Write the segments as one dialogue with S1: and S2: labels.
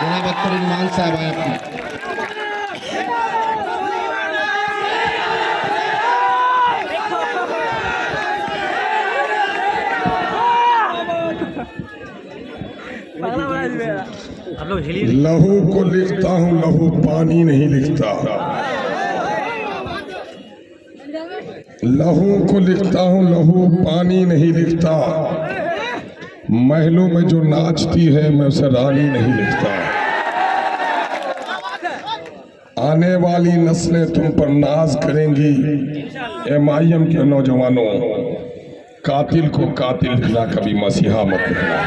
S1: जनाब अख्तर इमान साहब आए अपने।
S2: लहू को लिखता हूँ, लहू पानी नहीं लिखता। लहू को लिखता हूँ, लहू पानी नहीं लिखता। महलों में जो नाचती है मैं उसे रानी नहीं लिखता। आने वाली नस्लें तुम पर नाज करेंगी। MIM के नौजवानों, कातिल को कातिल लिखना कभी मसीहा मत लिखना।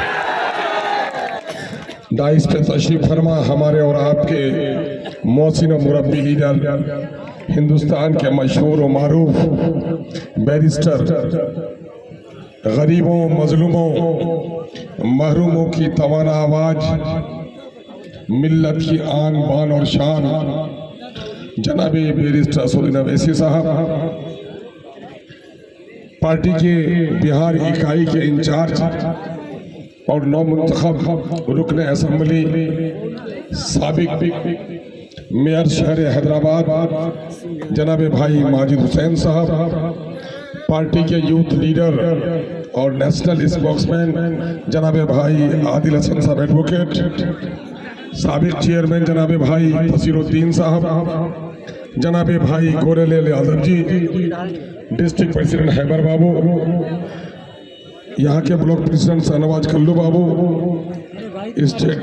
S2: डाइस पे तशरीफ फरमा हमारे और आपके मोहसिन और मुरब्बी लीडर, हिंदुस्तान के मशहूर और मारूफ बैरिस्टर, गरीबों, मजलूमों, महरूमों की तवाना आवाज, मिल्लत की आन बान और शान, जनाब बैरिस्टर असदुद्दीन अवैसी साहब, पार्टी के बिहार इकाई के इंचार्ज और नौमुंतखब रुकन असम्बली, साबिक मेयर शहर हैदराबाद जनाब भाई माजिद हुसैन साहब, पार्टी के यूथ लीडर और नेशनल स्पोक्समैन जनाब भाई आदिल हसन साहब एडवोकेट, साबिक चेयरमैन जनाब भाई तसीरुद्दीन साहब, जनाब भाई Gorelal Yadav ji, district president Haber बाबू, यहाँ के ब्लॉक प्रेसिडेंट शाहनवाज कल्लू बाबू, स्टेट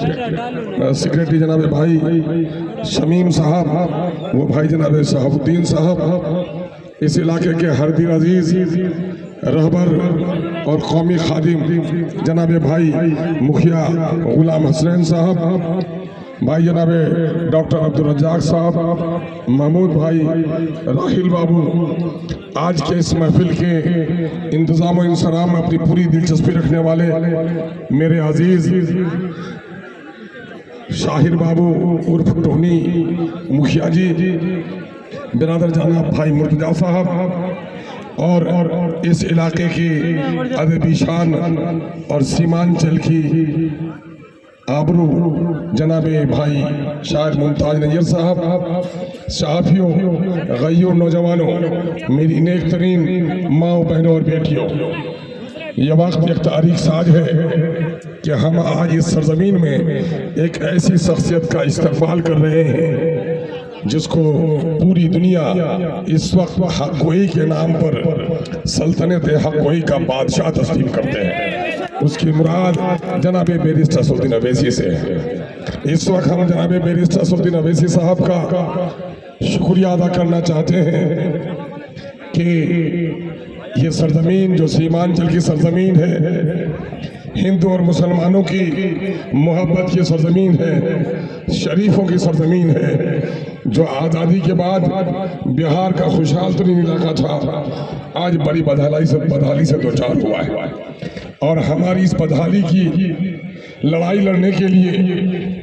S2: सेक्रेटरी जनाब भाई शमीम साहब, वो भाई जनाब शहाबुद्दीन साहब, इस इलाके के हरदीर अजीज रहबर और कौमी खादिम जनाब भाई मुखिया गुलाम हसनैन साहब, भाई जनाब डॉक्टर अब्दुल रज्जाक साहब, महमूद भाई, राहिल बाबू, आज के इस महफिल के इंतजाम और इंसराम में अपनी पूरी दिलचस्पी रखने वाले मेरे अजीज शाहिर बाबू उर्फ टोनी मुखिया जी, बिरादर जाना भाई मुर्तजा साहब और इस इलाके की अदबी शान और सीमांचल की आबरू जनाबे भाई शायर मुमताज नैयर साहब, साफियों, गैयों, नौजवानों, मेरी नेक तरीन माओ, बहनों और बेटियों, यह वक्त एक तारीख साज है कि हम आज इस सरजमीन में एक ऐसी शख्सियत का इस्तकबाल कर रहे हैं जिसको पूरी दुनिया इस वक्त हक गोई के नाम पर सल्तनत हक गोई का बादशाह तस्लीम करते हैं। उसकी मुराद जनाब बैरिस्टर असदुद्दीन अवैसी से है। इस वक्त हम जनाब बैरिस्टर असदुद्दीन अवैसी साहब का शुक्रिया अदा करना चाहते हैं कि ये सरजमीन जो सीमांचल की सरजमीन है, हिंदू और मुसलमानों की मोहब्बत की सरजमीन है, शरीफों की सरजमीन है, जो आज़ादी के बाद बिहार का खुशहाल तरीन इलाका था, आज बड़ी बदहाली से दो चार हुआ है। और हमारी इस बदहाली की लड़ाई लड़ने के लिए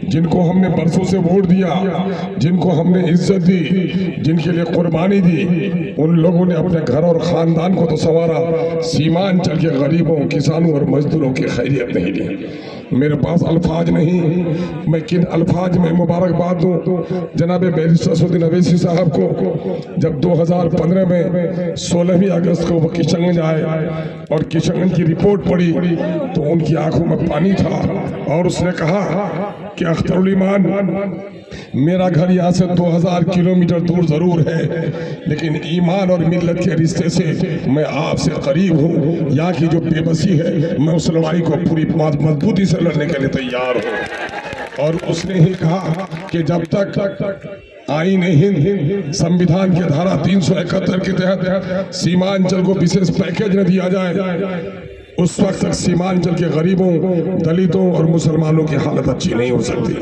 S2: जिनको हमने बरसों से वोट दिया, जिनको हमने इज्जत दी, जिनके लिए कुर्बानी दी, उन लोगों ने अपने घर और ख़ानदान को तो संवारा, सीमांचल के गरीबों, किसानों और मजदूरों की खैरियत नहीं ली। मेरे पास अल्फाज नहीं, मैं किन अल्फाज में मुबारकबाद दूँ जनाब बैरिस्टर असदुद्दीन अवैसी साहब को। जब 2015 में 16 अगस्त को वो किशनगंज आए और किशनगंज की रिपोर्ट पढ़ी तो उनकी आंखों में पानी था और उसने कहा कि अख्तरुल ईमान, मेरा घर यहाँ से 2000 किलोमीटर दूर जरूर है, लेकिन ईमान और मिल्लत के रिश्ते से मैं आपसे करीब हूँ। यहाँ की जो बेबसी है, मैं उस लड़ाई को पूरी मजबूती से लड़ने के लिए तैयार हूँ। और उसने ही कहा कि जब तक आईन हिंद संविधान के धारा 371 के तहत सीमांचल को विशेष पैकेज न दिया जाए, उस वक्त तक सीमांचल के गरीबों, दलितों और मुसलमानों की हालत अच्छी नहीं हो सकती।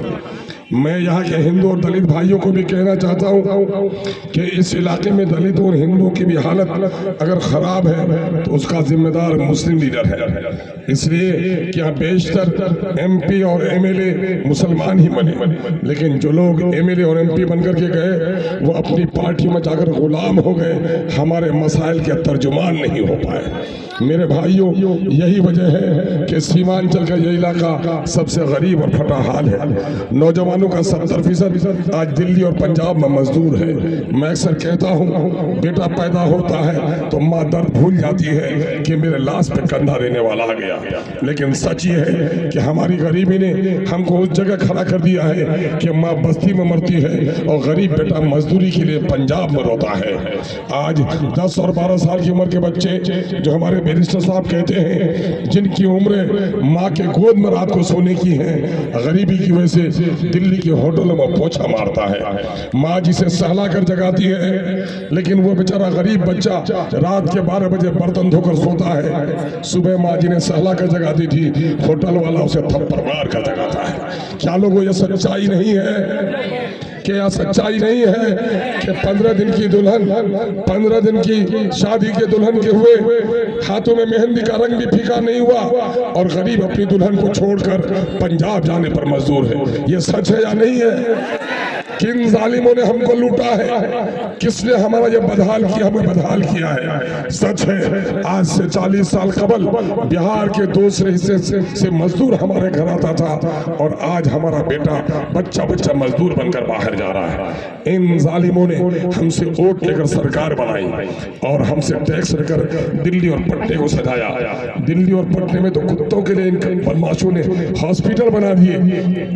S2: मैं यहाँ के हिंदू और दलित भाइयों को भी कहना चाहता हूँ कि इस इलाके में दलित और हिंदुओं की भी हालत अगर खराब है तो उसका जिम्मेदार मुस्लिम लीडर है। इसलिए कि यहाँ बेशतर एमपी और एमएलए मुसलमान ही बने, लेकिन जो लोग एमएलए और एमपी बनकर के गए वो अपनी पार्टी में जाकर गुलाम हो गए, हमारे मसाइल के तर्जुमान नहीं हो पाए। मेरे भाइयों, यही वजह है कि सीमांचल का ये इलाका सबसे गरीब और फटा हाल है। नौजवानों का 70% आज दिल्ली और पंजाब में मजदूर है। मैं अक्सर कहता हूँ, बेटा पैदा होता है तो माँ दर्द भूल जाती है कि मेरे लाश पे कंधा देने वाला आ गया, लेकिन सच ये है कि हमारी गरीबी ने हमको उस जगह खड़ा कर दिया है कि माँ बस्ती में मरती है और गरीब बेटा मजदूरी के लिए पंजाब में रोता है। आज 10 और 12 साल की उम्र के बच्चे, जो हमारे बैरिस्टर साहब कहते हैं, जिनकी उम्र माँ के गोद में रात को सोने की है, गरीबी की वजह से दिल्ली के होटलों में पोछा मारता है। माँ जिसे सहला कर जगाती है, लेकिन वो बेचारा गरीब बच्चा रात के 12 बजे बर्तन धोकर सोता है। सुबह माँ जिन्हें सहला कर जगाती थी, होटल वाला उसे थप्पड़ मार कर जगाता है। क्या लोगों, ये सच्चाई नहीं है? क्या सच्चाई नहीं है कि 15 दिन की दुल्हन, 15 दिन की शादी के दुल्हन के हुए हाथों में मेहंदी का रंग भी फीका नहीं हुआ और गरीब अपनी दुल्हन को छोड़कर पंजाब जाने पर मजदूर है? ये सच है या नहीं है? किन जालिमों ने हमको लूटा है? किसने हमारा ये बदहाल किया, हमें बदहाल किया है? सच है, आज से 40 साल कबल बिहार के दूसरे हिस्से से मजदूर हमारे घर आता था और आज हमारा बेटा बच्चा बच्चा मजदूर बनकर बाहर जा रहा है। इन जालिमों ने हमसे वोट लेकर सरकार बनाई और हमसे टैक्स लेकर दिल्ली और पटने को सजाया। दिल्ली और पटने में तो कुत्तों के लिए इन बदमाशों ने हॉस्पिटल बना दिए,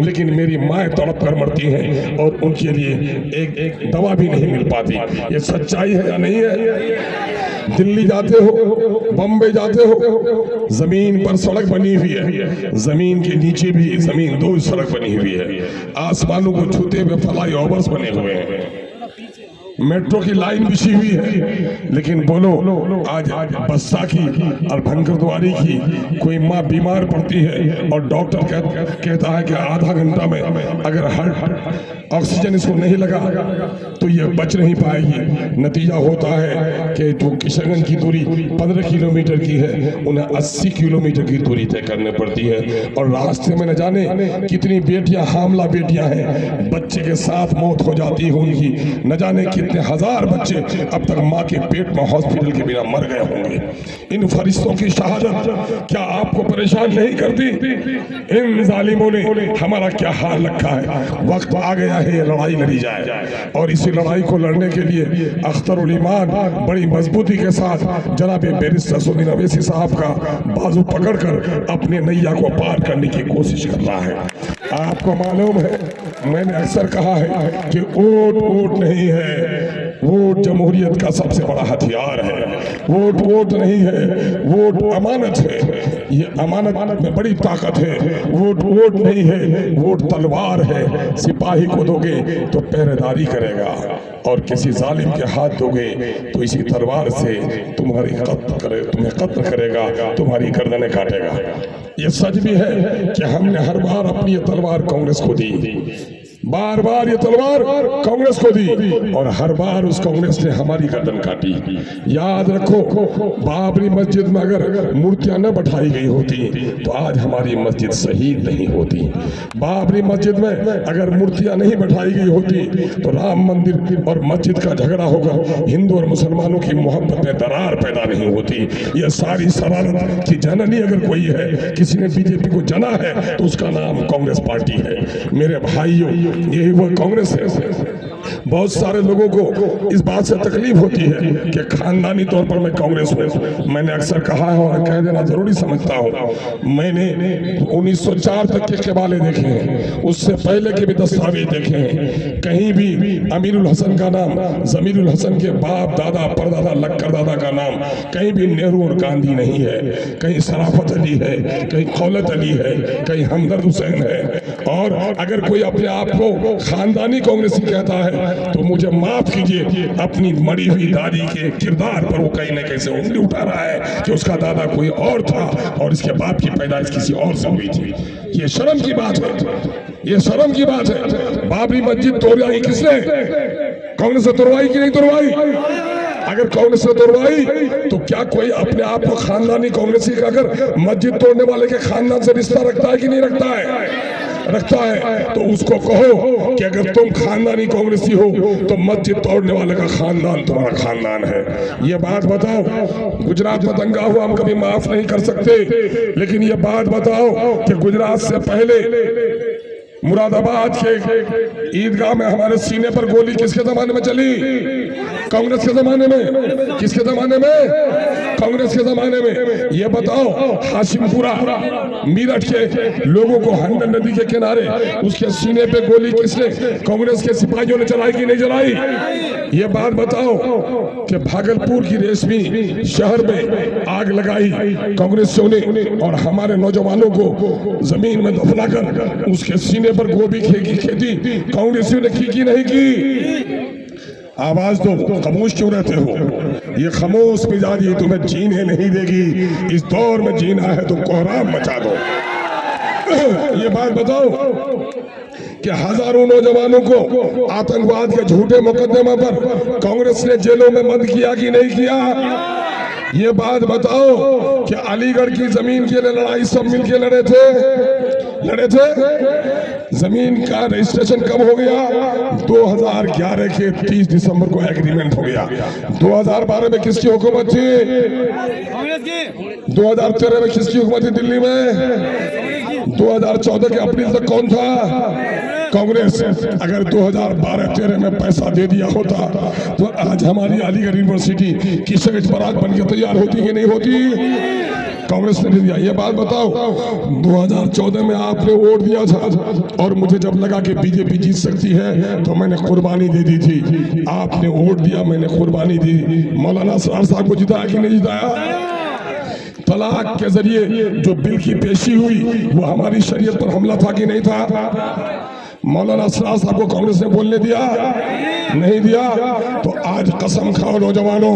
S2: लेकिन मेरी माएँ तड़प कर मरती हैं और उनके लिए एक दवा भी नहीं मिल पाती। ये सच्चाई है या नहीं है? दिल्ली जाते हो, बम्बई जाते हो, जमीन पर सड़क बनी हुई है, जमीन के नीचे भी जमीन 2 सड़क बनी हुई है, आसमानों को छूते हुए फ्लाई ओवर्स बने हुए हैं, मेट्रो की लाइन बिछी हुई है। लेकिन बोलो, आज बस्सा की और भंकरद्वारी की कोई माँ बीमार पड़ती है और डॉक्टर कहता है कि आधा घंटा में अगर हर ऑक्सीजन इसको नहीं लगा तो ये बच नहीं पाएगी। नतीजा होता है कि जो किशनगंज की दूरी 15 किलोमीटर की है, उन्हें 80 किलोमीटर की दूरी तय करनी पड़ती है और रास्ते में न जाने कितनी बेटियां, हामला बेटियां हैं, बच्चे के साथ मौत हो जाती है उनकी। न जाने कितने हजार बच्चे अब तक माँ के पेट में हॉस्पिटल के बिना मर गए होंगे। इन फरिश्तों की शहादत क्या आपको परेशान नहीं करती? इन जालिमों ने हमारा क्या हाल रखा है। वक्त आ गया है ये लड़ाई लड़ी जाए और इसी लड़ाई को लड़ने के लिए अख्तरुल ईमान बड़ी मजबूती के साथ जनाब बैरिस्टर असदुद्दीन अवैसी साहब का बाजू पकड़कर अपने नैया को पार करने की कोशिश कर रहा है। आपको मालूम है, मैंने अक्सर कहा है कि वोट नहीं है, वोट जमहूरियत का सबसे बड़ा हथियार है। वोट नहीं है, वोट अमानत है। ये अमानत में बड़ी ताकत है। वोट नहीं है, वोट तलवार है। सिपाही को दोगे तो पहरेदारी करेगा और किसी जालिम के हाथ दोगे तो इसी तलवार से तुम्हें कत्ल करेगा, तुम्हारी गर्दनें काटेगा। ये सच भी है कि हमने हर बार अपनी ये तलवार कांग्रेस को दी, बार बार ये तलवार कांग्रेस को दी और हर बार उस कांग्रेस ने हमारी गर्दन काटी। याद रखो, बाबरी मस्जिद में अगर मूर्तियां न बैठाई गई होती तो आज हमारी मस्जिद शहीद नहीं होती। बाबरी मस्जिद में अगर मूर्तियां नहीं बैठाई गई होती तो राम मंदिर और मस्जिद का झगड़ा होगा, हिंदू और मुसलमानों की मोहब्बत में दरार पैदा नहीं होती। ये सारी शरारत की जननी अगर कोई है, किसी ने बीजेपी को जना है तो उसका नाम कांग्रेस पार्टी है। मेरे भाइयों, यही वो कांग्रेस है। बहुत सारे लोगों को इस बात से तकलीफ होती है कि खानदानी तौर पर मैं कांग्रेस हूँ। मैंने अक्सर कहा है और कह देना जरूरी समझता हूँ, मैंने 1904 तक के कबाले देखे हैं, उससे पहले के भी दस्तावेज देखे हैं। कहीं भी अमीरुल हसन का नाम, जमीरुल हसन के बाप दादा परदादा लक्कर दादा का नाम कहीं भी नेहरू और गांधी नहीं है। कहीं शराफत अली है, कहीं खौलत अली है, कहीं हमदर्द हुसैन है। और अगर कोई अपने आप को खानदानी कांग्रेसी कहता है तो मुझे माफ कीजिए, अपनी मरी हुई दादी के किरदार पर वो कहीं न कहीं से उंगली उठा रहा है कि उसका दादा कोई और था और इसके बाप की पैदाइश किसी और से हुई थी। ये शर्म की बात है। ये शर्म की बात है। बाबरी मस्जिद तोड़वाई किसने? कांग्रेस ने तोड़वाई कि नहीं तोड़वाई? अगर कांग्रेस ने तोड़वाई तो क्या कोई अपने आप को खानदानी कांग्रेसी का अगर मस्जिद तोड़ने वाले के खानदान से रिश्ता रखता है कि नहीं रखता है? रखता है। तो उसको कहो कि अगर तुम खानदानी कांग्रेसी हो तो मस्जिद तोड़ने वाले का खानदान तुम्हारा खानदान है। ये बात बताओ। गुजरात में दंगा हुआ, हम कभी माफ नहीं कर सकते, लेकिन ये बात बताओ कि गुजरात से पहले मुरादाबाद के ईदगाह में हमारे सीने पर गोली किसके जमाने में चली? कांग्रेस के जमाने में। किसके जमाने में? कांग्रेस के जमाने में। ये बताओ, हाशिमपुरा मीरठ के लोगों को हंडन नदी के किनारे उसके सीने पे गोली किसने? कांग्रेस के सिपाहियों ने चलाई कि नहीं चलाई? ये बात बताओ कि भागलपुर की रेशमी शहर में आग लगाई कांग्रेसियों ने और हमारे नौजवानों को जमीन में दफनाकर उसके सीने पर गोभी खेती कांग्रेसियों ने की नहीं की? आवाज दो, खामोश क्यों रहते हो? ये खामोश मिजाजी तुम्हें जीने नहीं देगी। इस दौर में जीना है तो कोहराम मचा दो। ये बात बताओ कि हजारों नौजवानों को आतंकवाद के झूठे मुकदमे पर कांग्रेस ने जेलों में बंद किया कि नहीं किया? ये बात बताओ कि अलीगढ़ की जमीन के लिए लड़ाई सब मिलके लड़े थे। जमीन का रजिस्ट्रेशन कब हो गया? 2011 के 30 दिसंबर को एग्रीमेंट हो गया। 2012 में किसकी हुकूमत थी? कांग्रेस की। 2013 में किसकी हुकूमत थी दिल्ली में? 2014 के अप्रैल तक कौन था? कांग्रेस। अगर 2012-13 में पैसा दे दिया होता तो आज हमारी अलीगढ़ यूनिवर्सिटी की सेट बरात बनकर तैयार होती कि नहीं होती? कांग्रेस ने दिया। ये बात बताओ, 2014 में आपने वोट दिया था और मुझे जब लगा कि बीजेपी जीत सकती है तो मैंने कुर्बानी दे दी थी। आपने वोट दिया, मैंने कुर्बानी दी। मौलाना असरार साहब को जिताया कि नहीं जिताया? तलाक के जरिए जो बिल की पेशी हुई वो हमारी शरीयत पर हमला था कि नहीं था? मौलाना असरार साहब को कांग्रेस ने बोलने दिया? नहीं दिया। तो आज कसम खाओ नौजवानों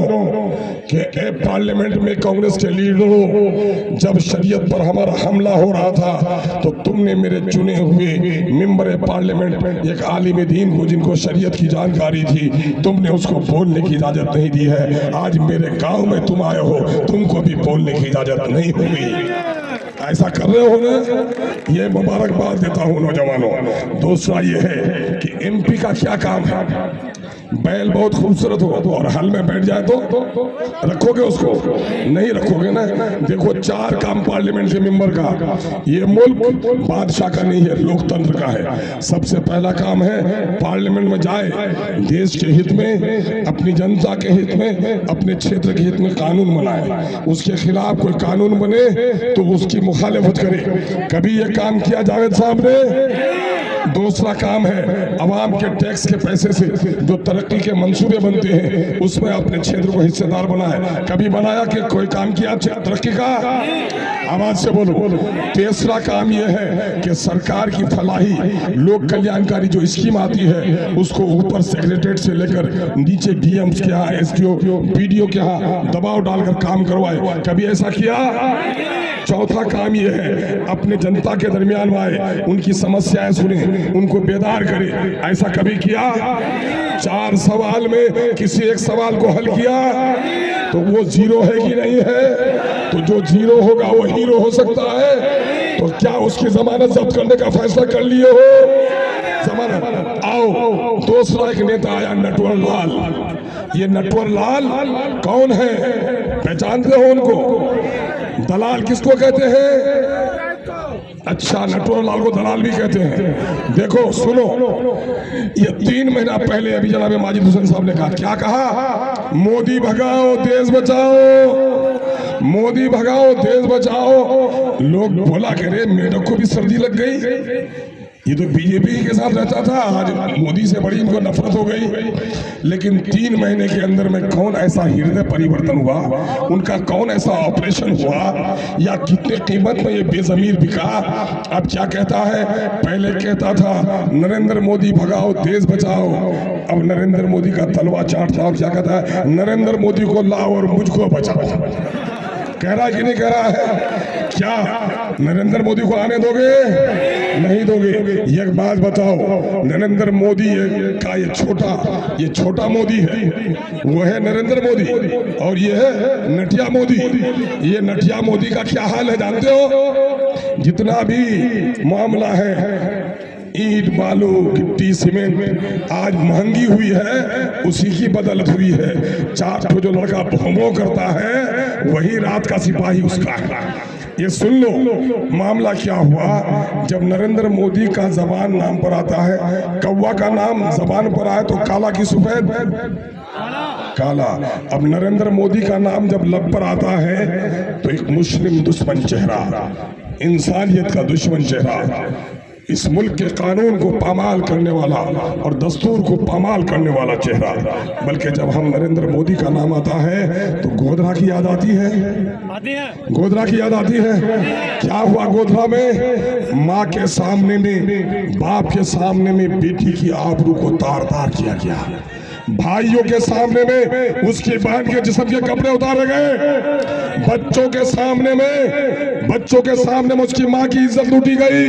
S2: कि पार्लियामेंट में कांग्रेस के लीडरों, जब शरीयत पर हमारा हमला हो रहा था तो तुमने मेरे चुने हुए मेंबर पार्लियामेंट एक आलिम दीन को, जिनको शरीयत की जानकारी थी, तुमने उसको बोलने की इजाजत नहीं दी है। आज मेरे गांव में तुम आए हो, तुमको भी बोलने की इजाजत नहीं होगी। ऐसा कर रहे हो ना? ये मुबारकबाद देता हूँ नौजवानों। दूसरा ये है कि एमपी का क्या काम है? बैल बहुत खूबसूरत हो और हल में बैठ जाए तो रखोगे उसको? नहीं रखोगे ना। देखो, 4 काम पार्लियामेंट के मेंबर का। ये मुल्क बादशाह का नहीं है, लोकतंत्र का है। सबसे पहला काम है पार्लियामेंट में जाए, देश के हित में, अपनी जनता के हित में, अपने क्षेत्र के हित में कानून बनाए। उसके खिलाफ कोई कानून बने तो उसकी मुखालिफत करे। कभी ये काम किया जावेद साहब ने? दूसरा काम है अवाम के टैक्स के पैसे से जो तरक्की के मंसूबे बनते हैं उसमें अपने क्षेत्र को हिस्सेदार बनाए। कभी बनाया कि कोई काम किया तरक्की का? आवाज से बोलो। तीसरा काम यह है कि सरकार की फलाही लोक कल्याणकारी जो स्कीम आती है उसको ऊपर सेक्रेटरीट से लेकर नीचे डीएम के यहाँ, एसडीओ, बीडीओ के यहाँ दबाव डालकर काम करवाए। कभी ऐसा किया? चौथा काम यह है अपने जनता के दरमियान आए, उनकी समस्याएं सुने, उनको बेदार करे। ऐसा कभी किया? 4 सवाल में किसी एक सवाल को हल किया तो वो जीरो है कि नहीं है? तो जो जीरो होगा वो हीरो हो सकता है। तो क्या उसकी जमानत जब्त करने का फैसला कर लिए हो? जमानत। आओ, दूसरा एक नेता आया, नटवर लाल। ये नटवर लाल कौन है? पहचानते हो उनको? दलाल किसको कहते हैं? अच्छा, नटवर लाल को दलाल भी कहते हैं। देखो सुनो, ये 3 महीना पहले अभी जनाब माजिद हुसैन साहब ने कहा, क्या कहा? मोदी भगाओ देश बचाओ, मोदी भगाओ देश बचाओ। लोग बोला करे मेढक को भी सर्दी लग गई, ये तो बीजेपी के साथ रहता था, आज मोदी से बड़ी इनको नफरत हो गई। लेकिन 3 महीने के अंदर में कौन ऐसा हृदय परिवर्तन हुआ, उनका कौन ऐसा ऑपरेशन हुआ, या कितने कीमत में ये बेजमीर बिका? अब क्या कहता है? पहले कहता था नरेंद्र मोदी भगाओ देश बचाओ, अब नरेंद्र मोदी का तलवा चाटता और क्या कहता है? नरेंद्र मोदी को लाओ और मुझको बचाओ। कह रहा है कि नहीं कह रहा है? क्या नरेंद्र मोदी को आने दोगे? नहीं दोगे। एक बात बताओ, नरेंद्र मोदी का ये छोटा मोदी है, वो है नरेंद्र मोदी, और ये है नटिया मोदी। ये नटिया मोदी का क्या हाल है जानते हो? जितना भी मामला है ईंट बालू गिट्टी सीमेंट आज महंगी हुई है, उसी की बदौलत हुई है। 4 ठो जो लड़का भोंभो करता है वही रात का सिपाही उसका है। ये सुन लो मामला क्या हुआ। जब नरेंद्र मोदी का जबान नाम पर आता है, कौवा का नाम जबान पर आए तो काला की सफेद काला। अब नरेंद्र मोदी का नाम जब लब पर आता है तो एक मुस्लिम दुश्मन चेहरा, इंसानियत का दुश्मन चेहरा, इस मुल्क के कानून को पामाल करने वाला और दस्तूर को पामाल करने वाला चेहरा। बल्कि जब हम नरेंद्र मोदी का नाम आता है तो गोधरा की याद आती है, गोधरा की याद आती है। क्या हुआ गोधरा में? माँ के सामने में, बाप के सामने में बेटी की आबरू को तार तार किया गया। भाइयों के सामने में उसकी बहन के जिस्म के कपड़े उतारे गए। बच्चों के सामने में उसकी माँ की इज्जत लूटी गई,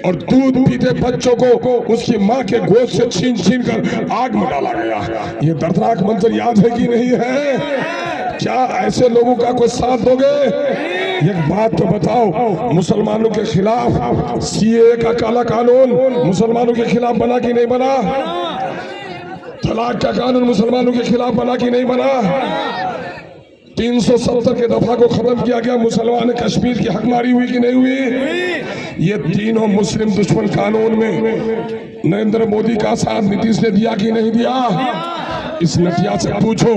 S2: और दूध पीते बच्चों को उसकी माँ के गोद से छीन छीन कर आग में डाला गया। ये दर्दनाक मंजर याद है कि नहीं है? क्या ऐसे लोगों का कोई साथ दोगे? एक बात तो बताओ, मुसलमानों के खिलाफ सीएए का काला कानून मुसलमानों के खिलाफ बना कि नहीं बना? तलाक का कानून मुसलमानों के खिलाफ बना कि नहीं बना? 370 के दफा को खत्म किया गया, मुसलमान कश्मीर की हकमारी हुई कि नहीं हुई? ये तीनों मुस्लिम दुश्मन कानून में नरेंद्र मोदी का साथ नीतीश ने दिया कि नहीं दिया? इस नटिया से पूछो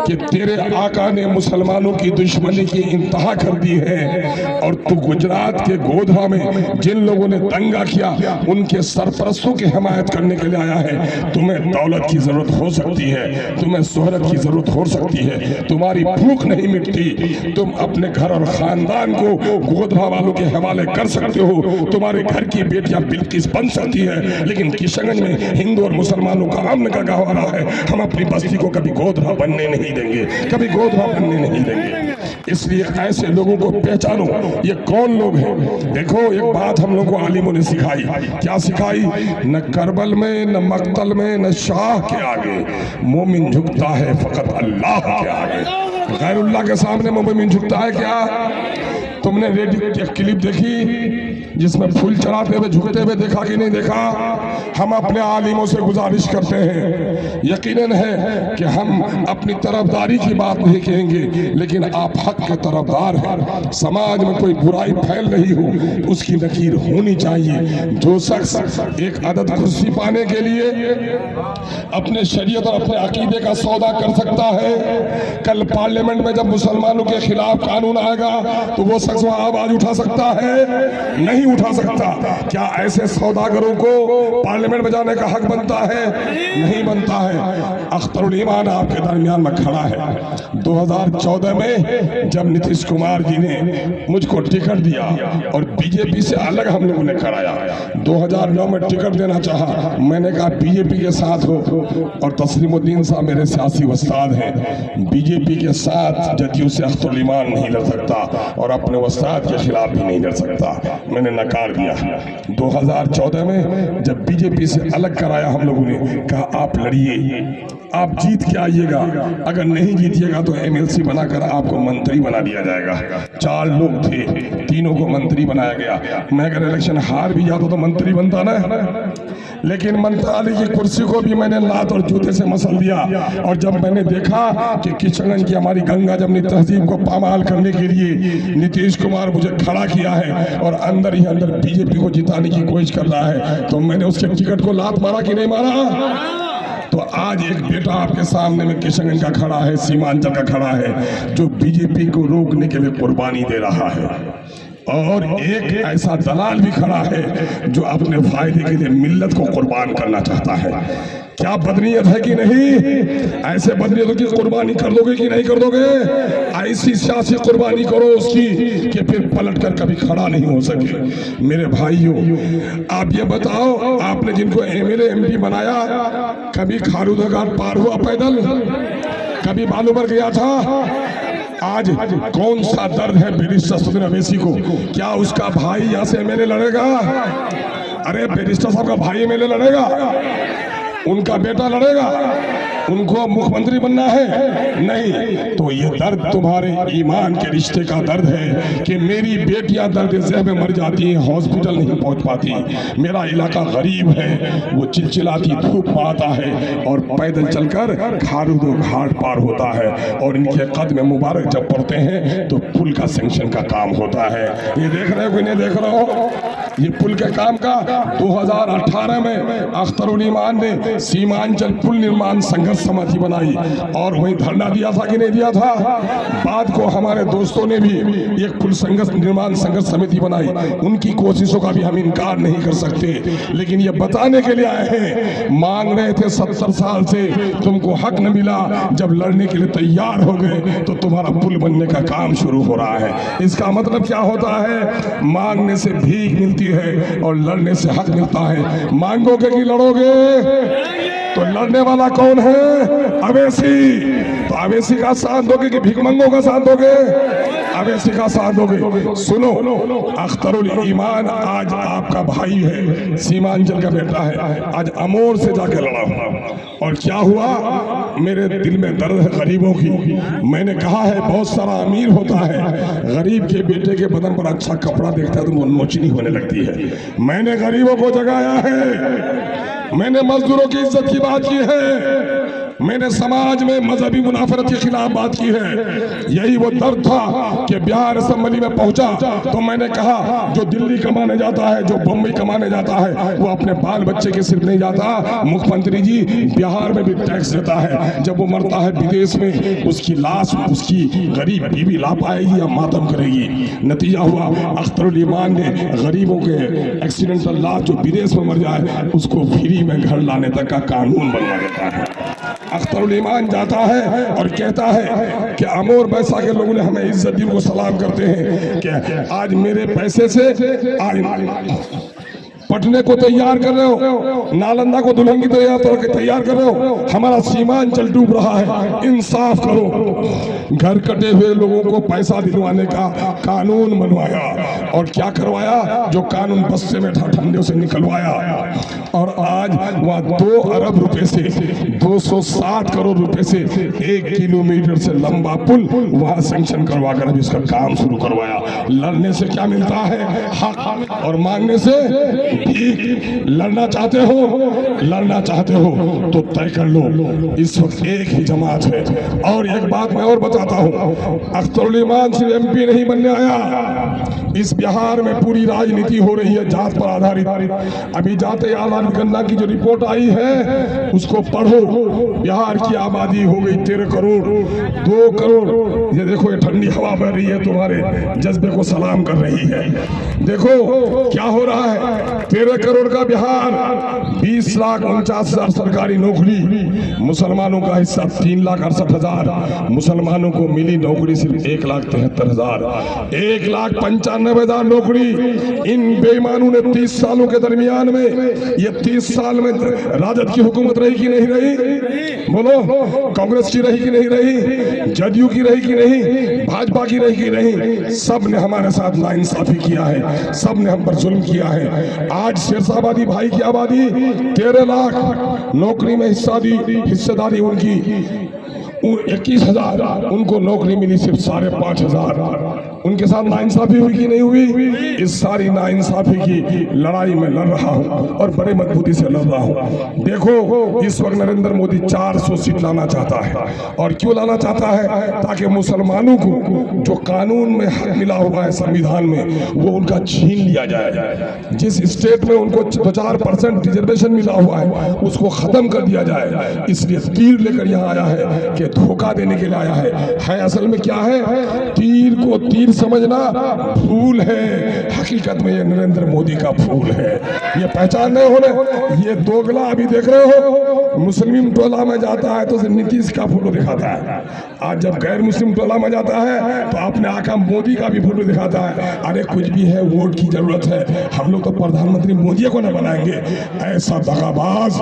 S2: कि तेरे आका ने मुसलमानों की दुश्मनी की इंतहा कर दी है, और तू गुजरात के गोधरा में जिन लोगों ने दंगा किया उनके सरपरस्तों की हिमायत करने के लिए आया है। तुम्हें दौलत की जरूरत हो सकती है, तुम्हें शोहरत की जरूरत हो सकती है, तुम्हारी भूख नहीं मिटती, तुम अपने घर और खानदान को गोधरा वालों के हवाले कर सकते हो, तुम्हारे घर की बेटियां बिल्किस बन सकती है, लेकिन किशनगंज में हिंदू और मुसलमानों का अमन का गहवारा है। हम अपनी बस्ती को कभी गोधरा बनने नहीं देंगे, कभी गोधरा बनने नहीं देंगे। इसलिए ऐसे लोगों को पहचानो, ये कौन लोग हैं। देखो एक बात हम लोगों को आलिमों ने सिखाई। क्या सिखाई? न करबल में, न मक्तल में, न शाह के आगे मोमिन झुकता है फकत अल्लाह के आगे। गैरुल्लाह के सामने मोमिन झुकता है क्या? तुमने रेडियो की क्लिप देखी जिसमें फूल चढ़ाते हुए झुकते हुए देखा कि नहीं देखा? हम अपने आलिमों से गुजारिश करते हैं, यकीनन है कि हम अपनी तरफदारी की बात नहीं कहेंगे, लेकिन आप हक के तरफदार हैं। समाज में कोई बुराई फैल रही हो उसकी नकीर होनी चाहिए। जो शख्स एक अदद कुर्सी पाने के लिए अपने शरीयत और अपने अकीदे का सौदा कर सकता है, कल पार्लियामेंट में जब मुसलमानों के खिलाफ कानून आएगा तो वो शख्स वहां आवाज उठा सकता है? नहीं उठा सकता। क्या ऐसे सौदागरों को पार्लियामेंट में जाने का हक बनता है? नहीं बनता है। अख्तरुल ईमान आपके दरमियान में खड़ा है। 2014 में जब नीतीश कुमार जी ने मुझको टिकट दिया और बीजेपी से अलग हम लोगों ने कराया, 2009 में टिकट देना चाहा, मैंने कहा बीजेपी के साथ हो, और तस्लीमुद्दीन साहब मेरे सियासी उस्ताद हैं, बीजेपी के साथ जदयू से अख्तरुल ईमान नहीं लड़ सकता और अपने उस्ताद के खिलाफ भी नहीं लड़ सकता। मैंने नकार दिया। 2014 में जब बीजेपी से अलग कराया हम लोगों ने कहा आप लड़िए, आप जीत के आइएगा, अगर नहीं जीतिएगा तो एमएलसी बनाकर आपको मंत्री बना दिया जाएगा। 4 लोग थे, तीनों को मंत्री बनाया गया। मैं अगर इलेक्शन हार भी जाता तो मंत्री बनता ना, लेकिन मंत्रालय की कुर्सी को भी मैंने लात और जूते से मसल दिया। और जब मैंने देखा कि किशनगंज की हमारी गंगा जमनी तहजीब को पामाल करने के लिए नीतीश कुमार मुझे खड़ा किया है और अंदर ही अंदर बीजेपी को जिताने की कोशिश कर रहा है, तो मैंने उसके टिकट को लात मारा कि नहीं मारा? तो आज एक बेटा आपके सामने में किशनगंज का खड़ा है, सीमांचल का खड़ा है, जो बीजेपी को रोकने के लिए कुर्बानी दे रहा है, और एक ऐसा दलाल भी खड़ा है जो अपने फायदे के लिए मिल्लत को कुर्बान करना चाहता है। क्या बदनीयत है कि नहीं? ऐसे बदनीयतों की कुर्बानी कर दोगे कि नहीं कर दोगे? ऐसी सियासी कुर्बानी करो उसकी कि फिर पलट कर कभी खड़ा नहीं हो सके। मेरे भाइयों, आप ये बताओ, आपने जिनको एमएलए एमपी बनाया, कभी खारूदा घाट पार हुआ पैदल? कभी बालूबर गया था? आज कौन सा दर्द है बैरिस्टर सदर अवैसी को? क्या उसका भाई यहाँ से एमएलए लड़ेगा? अरे बैरिस्टर साहब का भाई एमएलए लड़ेगा, उनका बेटा लड़ेगा, उनको मुख्यमंत्री बनना है? नहीं। तो ये दर्द तुम्हारे ईमान के रिश्ते का दर्द है कि मेरी बेटियां दर्द ज़ह में मर जाती हैं, हॉस्पिटल नहीं पहुंच पाती। मेरा इलाका गरीब है, वो चिलचिलाती धूप में आता है और पैदल चलकर खारूदो घाट पार होता है, और इनके कदम मुबारक जब पड़ते हैं तो पुल का सेंक्शन का काम होता है। ये देख रहे हो कि नहीं देख रहे हो? ये पुल के काम का 2018 में अख्तरुल ईमान ने सीमांचल पुल निर्माण संघर्ष समिति बनाई और वहीं धरना दिया था कि नहीं दिया था? बाद को हमारे दोस्तों ने भी एक पुल संघर्ष निर्माण संघर्ष समिति बनाई। उनकी कोशिशों का भी हम इनकार नहीं कर सकते, लेकिन ये बताने के लिए आए हैं, मांग रहे थे 70 साल से, तुमको हक न मिला, जब लड़ने के लिए तैयार हो गए तो तुम्हारा पुल बनने का काम शुरू हो रहा है। इसका मतलब क्या होता है? मांगने से भीख मिलती है और लड़ने से हक मिलता है। मांगोगे कि लड़ोगे? तो लड़ने वाला कौन है? अवैसी। तो अवैसी का साथ दोगे कि भिखमंगों का साथ दोगे? अवैसी का साथ दोगे। सुनो, अख्तरुल ईमान आज आपका भाई है, सीमांचल का बेटा है, आज अमोर से जाके लड़ा और क्या हुआ? मेरे दिल में दर्द है गरीबों की। मैंने कहा है बहुत सारा अमीर होता है, गरीब के बेटे के बदन पर अच्छा कपड़ा देखता है तो वो नोचनी होने लगती है। मैंने गरीबों को जगाया है, मैंने मजदूरों की इज्जत की बात की है, मैंने समाज में मजहबी मुनाफरत के खिलाफ बात की है। यही वो दर्द था कि बिहार असेंबली में पहुंचा तो मैंने कहा जो दिल्ली कमाने जाता है, जो बम्बई कमाने जाता है, वो अपने बाल बच्चे के सिर्फ नहीं जाता, मुख्यमंत्री जी बिहार में भी टैक्स देता है। जब वो मरता है विदेश में, उसकी लाश उसकी गरीब बीवी ला पाएगी या मातम करेगी? नतीजा हुआ अख्तरुल ईमान ने गरीबों के एक्सीडेंटल लाश जो विदेश में मर जाए उसको फ्री में घर लाने तक का कानून बनवा देता है। अख्तरुल ईमान जाता है और कहता है कि अमोर बैसा के लोगों ने हमें इज्जत दी, को सलाम करते हैं कि आज मेरे पैसे से पटने को तैयार कर रहे हो, नालंदा को दुल्हन की तैयार कर रहे हो, हमारा सीमांचल डूब रहा है, इंसाफ करो। घर कटे हुए लोगों को पैसा दिलवाने का कानून बनवाया और क्या करवाया? जो कानून बस्ते में था ठंडे से निकलवाया और आज वहाँ 2 अरब रुपए से 260 करोड़ रुपए से 1 किलोमीटर से लंबा पुल वहाँ सेंक्शन करवा कर अभी इसका काम शुरू करवाया। लड़ने से क्या मिलता है? हक, और मांगने से लड़ना चाहते हो तो तय कर लो। इस वक्त एक ही जमात है। और एक बात मैं और बताता हूँ, अख्तरुल ईमान सिर्फ एमपी नहीं बनने आया, इस बिहार में पूरी राजनीति हो रही है जात पर आधारित। अभी जाते आला गन्ना की जो रिपोर्ट आई है उसको पढ़ो। बिहार की आबादी हो गई 13 करोड़, 2 करोड़। ये देखो ये ठंडी हवा बह रही है, तुम्हारे जज्बे को सलाम कर रही है। देखो क्या हो रहा है, 13 करोड़ का बिहार, 20,49,000 सरकारी नौकरी, मुसलमानों का हिस्सा 3,68,000, मुसलमानों को मिली नौकरी सिर्फ 1,73,000, 1,95,000 नौकरी। इन बेईमानों ने 30 सालों के दरमियान में, ये 30 साल में राजद की हुकूमत रही कि नहीं रही? बोलो, कांग्रेस की रही कि नहीं रही? जदयू की रही कि नहीं? भाजपा की रही कि नहीं? सब ने हमारे साथ नाइंसाफी किया है, सब ने हम पर जुल्म किया है। आज शेरशाबादी भाई की आबादी 13 लाख नौकरी में हिस्सेदारी उनकी 21,000, उनको नौकरी मिली सिर्फ 5,500। उनके साथ नाइंसाफी हुई कि नहीं हुई? इस सारी नाइंसाफी की लड़ाई में लड़ रहा हूं और बड़े मजबूती से लड़ रहा हूं। देखो इस वक्त नरेंद्र मोदी 400 सीट लाना चाहता है। और क्यों लाना चाहता है? ताकि मुसलमानों को जो कानून में हक मिला हुआ है संविधान में, वो उनका छीन लिया जाए। जिस स्टेट में उनको 4% रिजर्वेशन मिला हुआ है उसको खत्म कर दिया जाए। इसलिए तीर लेकर यहाँ आया है कि धोखा देने के लिए आया है। असल में क्या है? तीर को तीर समझना फूल है, हकीकत में ये नरेंद्र मोदी का फूल है। ये पहचान नहीं होने, ये दोगला अभी देख रहे हो, मुस्लिम टोला में जाता है तो नीतीश का फोटो दिखाता है, आज जब गैर मुस्लिम टोला में जाता है तो अपने आका मोदी का भी फोटो दिखाता है। अरे कुछ भी है, वोट की जरूरत है, हम लोग तो प्रधानमंत्री मोदी को न बनाएंगे। ऐसा दगाबाज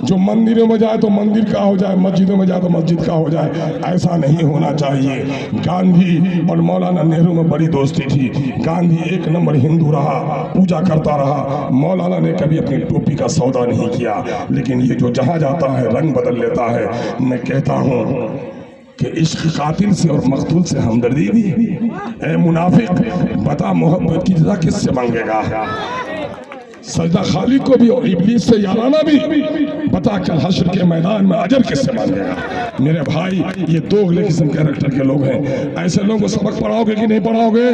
S2: जो मंदिरों में जाए तो मंदिर का हो जाए, मस्जिदों में जाए तो मस्जिद का हो जाए। ऐसा नहीं होना चाहिए। गांधी और मौलाना नेहरू में बड़ी दोस्ती थी। गांधी एक नंबर हिंदू रहा, पूजा करता रहा। मौलाना ने कभी अपनी टोपी का सौदा नहीं किया। लेकिन ये जो जहाँ जाता है रंग बदल लेता है। मैं कहता हूँ कि इश्क कातिल से और मकतूल से हमदर्दी भी। ए मुनाफिक, बता मोहब्बत की रज़ा किससे मांगेगा? सजदा खालिक को भी और इब्लीस से याराना भी। बता कल हश्र के मैदान में अजर किससे मांगेगा? मेरे भाई, ये दो अगले किस्म कैरेक्टर के लोग हैं। ऐसे लोगों को सबक पढ़ाओगे कि नहीं पढ़ाओगे?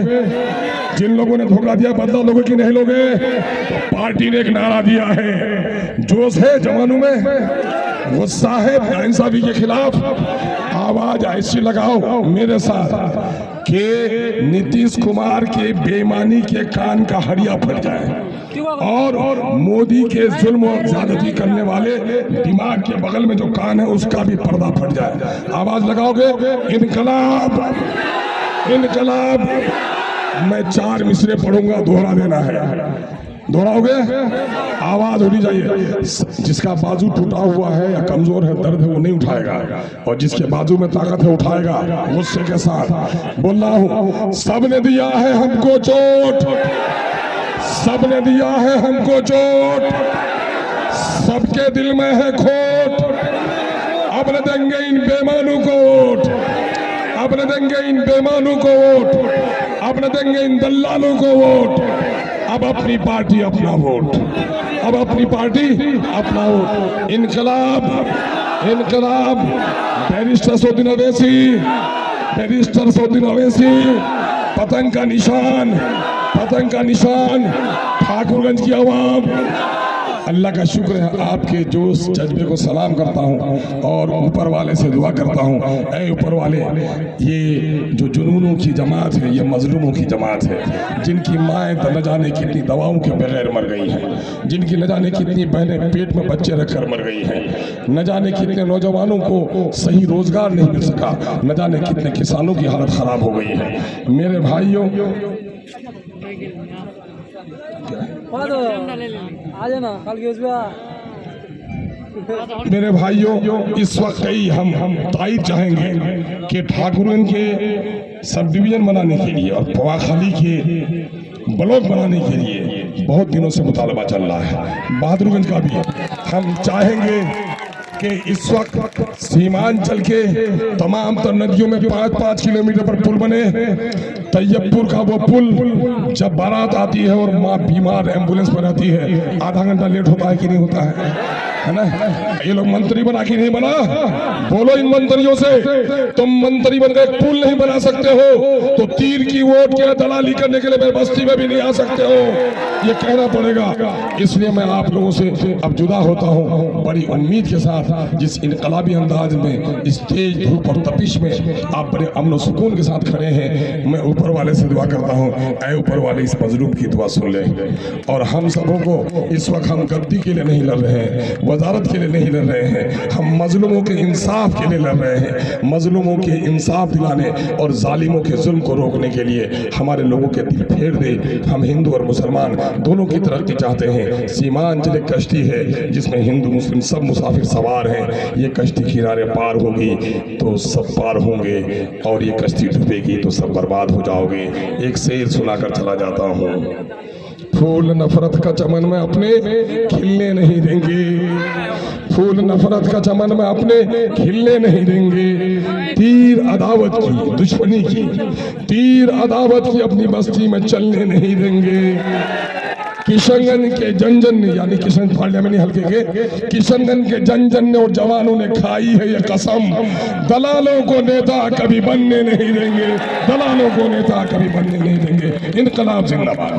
S2: जिन लोगों ने धोखा दिया बदला लोगे कि नहीं लोगे? तो पार्टी ने एक नारा दिया है, जोश है जवानों में, गुस्सा है नाइंसाफी के खिलाफ। आवाज ऐसी लगाओ मेरे साथ कि नीतीश कुमार के बेईमानी के कान का हड़िया फट जाए और मोदी के जुल्म और ज्यादती करने वाले दिमाग के बगल में जो कान है उसका भी पर्दा फट जाए। आवाज लगाओगे? इनकलाब, इनकलाब। मैं 4 मिसरे पढ़ूंगा, दोहरा देना है। दोहराओगे? आवाज होनी चाहिए। जिसका बाजू टूटा हुआ है या कमजोर है, दर्द है, वो नहीं उठाएगा, और जिसके बाजू में ताकत है उठाएगा गुस्से के साथ। बोल रहा हूं, सबने दिया है हमको चोट, सबने दिया है हमको चोट, सबके दिल में है खोट। अब न देंगे इन बेईमानों को वोट, अब न देंगे इन बेईमानों को वोट, अब न देंगे इन दल्लालों को वोट। अब अपनी पार्टी अपना वोट, अब अपनी पार्टी अपना वोट। इनकलाब, इनकलाब। बैरिस्टर सौदीन अवैसी, बैरिस्टर सौदीन अवैसी, पतंग का निशान, पतंग का निशान। ठाकुरगंज की आवाम, अल्लाह का शुक्र है, आपके जोश जज्बे को सलाम करता हूँ और ऊपर वाले से दुआ करता हूँ, ऐ ऊपर वाले, ये जो जुनूनों की जमात है ये मजलूमों की जमात है, जिनकी माएँ न जाने कितनी दवाओं के बगैर मर गई हैं, जिनकी न जाने कितनी बहनें पेट में बच्चे रखकर मर गई हैं, न जाने कितने नौजवानों को सही रोजगार नहीं मिल सका, न जाने कितने किसानों की हालत खराब हो गई है। मेरे भाइयों, मेरे भाइयों, इस वक्त कई हम तायद चाहेंगे कि ठाकुरगंज के सब डिवीजन बनाने के लिए और पवाखाली के ब्लॉक बनाने के लिए बहुत दिनों से मुतालबा चल रहा है। बहादुरगंज का भी हम चाहेंगे कि इस वक्त सीमांचल के तमाम तर नदियों में 5-5 किलोमीटर पर पुल बने। तैयबपुर का वो पुल, जब बारात आती है और माँ बीमार एम्बुलेंस पर आती है, आधा घंटा लेट होता है कि नहीं होता है ना? ये लोग मंत्री बना कि नहीं बना? बोलो इन मंत्रियों से, तुम मंत्री बनकर एक पुल नहीं बना सकते हो तो तीर की वोट के दलाली करने के लिए मेरे बस्ती में भी नहीं आ सकते हो, ये कहना पड़ेगा। इसलिए मैं आप लोगों से अब जुदा होता हूँ बड़ी उम्मीद के साथ। जिस इनकलाबी अंदाज में इस तेज धूप और तपिश में आप बड़े अमन और सुकून के साथ खड़े हैं, मैं ऊपर वाले से दुआ करता हूँ, ऐ ऊपर वाले इस मजलूम की दुआ सुन ले। और हम सबों को इस वक्त हम गद्दी के लिए नहीं लड़ रहे हैं, वजारत के लिए नहीं लड़ रहे हैं, हम मजलूमों के इंसाफ के लिए लड़ रहे हैं। मजलूमों के इंसाफ दिलाने और जालिमों के जुल्म को रोकने के लिए हमारे लोगों के दिल फेर दे। हम हिंदू और मुसलमान दोनों की तरक्की चाहते हैं। सीमांचल एक कश्ती है जिसमें हिंदू मुस्लिम सब मुसाफिर सवार हैं। ये कश्ती किनारे पार होगी तो सब पार होंगे, और ये कश्ती डूबेगी तो सब बर्बाद हो जाओगे। एक शेर सुनाकर चला जाता हूँ, फूल नफरत का चमन में अपने खिलने नहीं देंगे, फूल नफरत का चमन में अपने खिलने नहीं देंगे। तीर अदावत की, दुश्मनी की, तीर अदावत की अपनी बस्ती में चलने नहीं देंगे। किशनगंज के जनजन ने, यानी किशन पार्लियामेंट हल्के के किशनगंज के जनजन ने और जवानों ने खाई है ये कसम, दलालों को नेता कभी बनने नहीं देंगे, दलालों को नेता कभी बनने नहीं देंगे। इनकलाब जिंदाबाद।